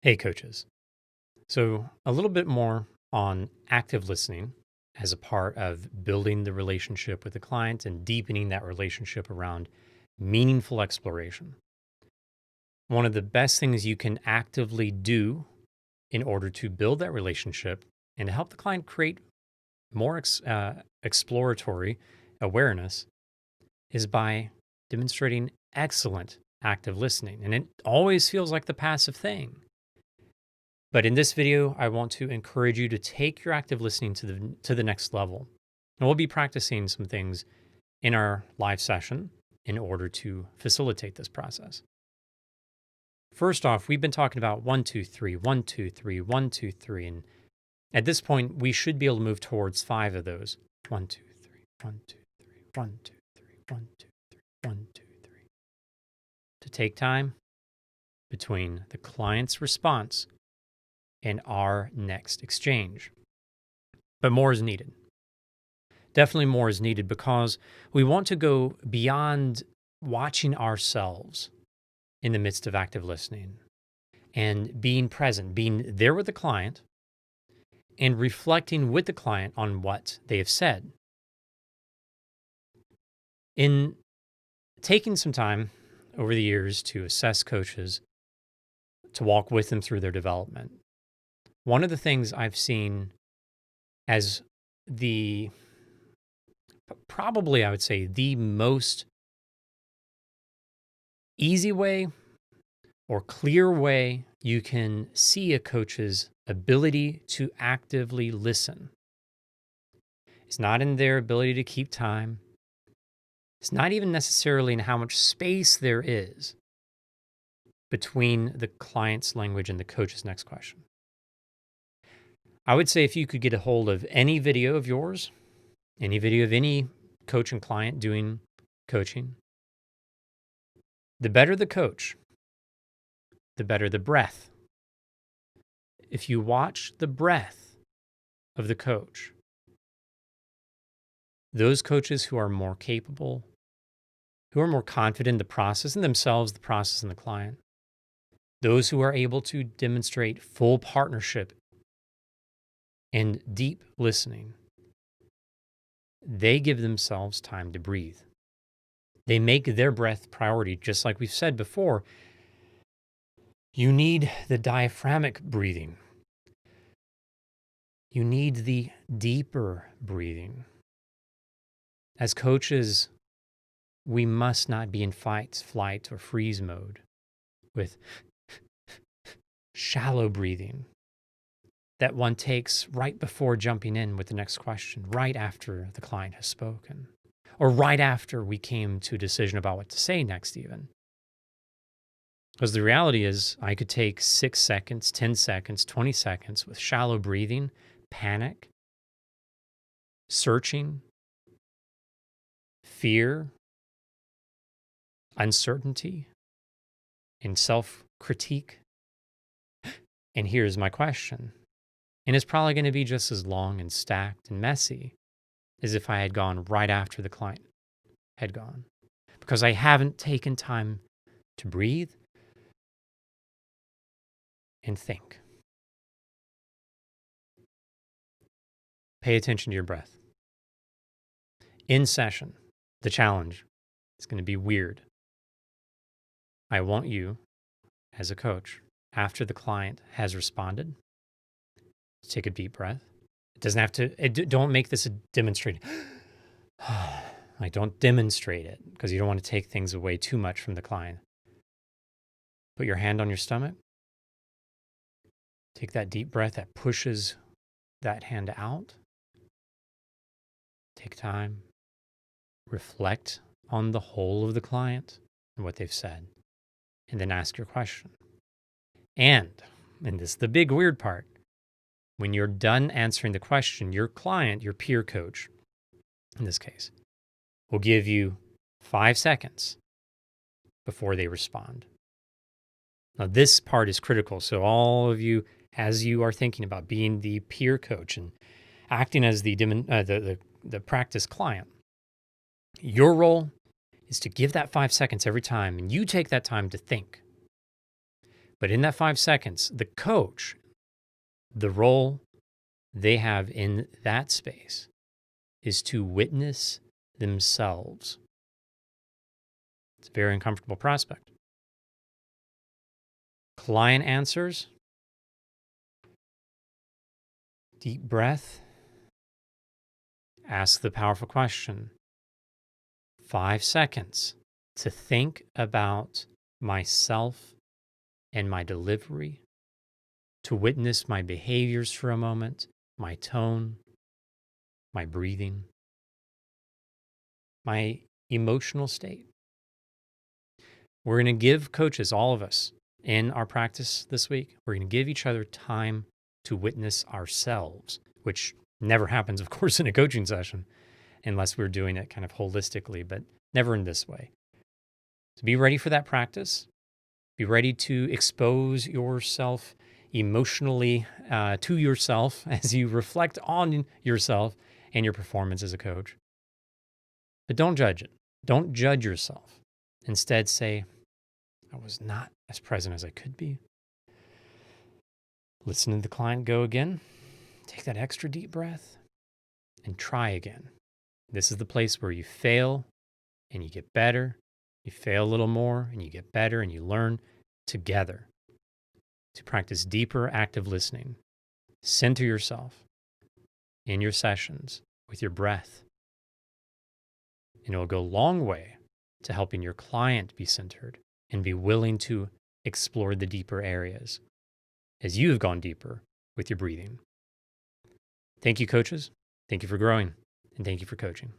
Hey, coaches. So, a little bit more on active listening as a part of building the relationship with the client and deepening that relationship around meaningful exploration. One of the best things you can actively do in order to build that relationship and to help the client create more exploratory awareness is by demonstrating excellent active listening. And it always feels like the passive thing. But in this video, I want to encourage you to take your active listening to the next level. And we'll be practicing some things in our live session in order to facilitate this process. First off, we've been talking about 1, 2, 3, 1, 2, 3, 1, 2, 3. And at this point, we should be able to move towards 5 of those. 1, 2, 3, 1, 2, 3, 1, 2, 3, 1, 2, 3, 1, 2, 3. To take time between the client's response and our next exchange. But more is needed. Definitely more is needed because we want to go beyond watching ourselves in the midst of active listening and being present, being there with the client and reflecting with the client on what they have said. In taking some time over the years to assess coaches, to walk with them through their development, one of the things I've seen as probably I would say the most easy way or clear way you can see a coach's ability to actively listen. It's not in their ability to keep time. It's not even necessarily in how much space there is between the client's language and the coach's next question. I would say if you could get a hold of any video of yours, any video of any coach and client doing coaching, the better the coach, the better the breath. If you watch the breath of the coach, those coaches who are more capable, who are more confident in the process in themselves, the process and the client, those who are able to demonstrate full partnership and deep listening, they give themselves time to breathe. They make their breath priority, just like we've said before. You need the diaphragmatic breathing. You need the deeper breathing. As coaches, we must not be in fight, flight, or freeze mode with shallow breathing that one takes right before jumping in with the next question, right after the client has spoken, or right after we came to a decision about what to say next, even. Because the reality is, I could take 6 seconds, 10 seconds, 20 seconds with shallow breathing, panic, searching, fear, uncertainty, and self-critique. And here's my question. And it's probably going to be just as long and stacked and messy as if I had gone right after the client had gone. Because I haven't taken time to breathe and think. Pay attention to your breath. In session, the challenge is going to be weird. I want you, as a coach, after the client has responded, take a deep breath. It doesn't have to, don't make this a demonstration. Like, don't demonstrate it because you don't want to take things away too much from the client. Put your hand on your stomach. Take that deep breath that pushes that hand out. Take time. Reflect on the whole of the client and what they've said. And then ask your question. And this is the big weird part, when you're done answering the question, your client, your peer coach, in this case, will give you 5 seconds before they respond. Now, this part is critical. So all of you, as you are thinking about being the peer coach and acting as the practice client, your role is to give that 5 seconds every time, and you take that time to think. But in that 5 seconds, the coach, the role they have in that space is to witness themselves. It's a very uncomfortable prospect. Client answers, deep breath, ask the powerful question. 5 seconds to think about myself and my delivery, to witness my behaviors for a moment, my tone, my breathing, my emotional state. We're going to give coaches, all of us, in our practice this week, we're going to give each other time to witness ourselves, which never happens, of course, in a coaching session, unless we're doing it kind of holistically, but never in this way. So be ready for that practice. Be ready to expose yourself emotionally to yourself as you reflect on yourself and your performance as a coach. But don't judge it. Don't judge yourself. Instead, say, I was not as present as I could be. Listen to the client go again. Take that extra deep breath and try again. This is the place where you fail and you get better. You fail a little more and you get better and you learn together to practice deeper active listening. Center yourself in your sessions with your breath. And it will go a long way to helping your client be centered and be willing to explore the deeper areas as you have gone deeper with your breathing. Thank you, coaches. Thank you for growing, and thank you for coaching.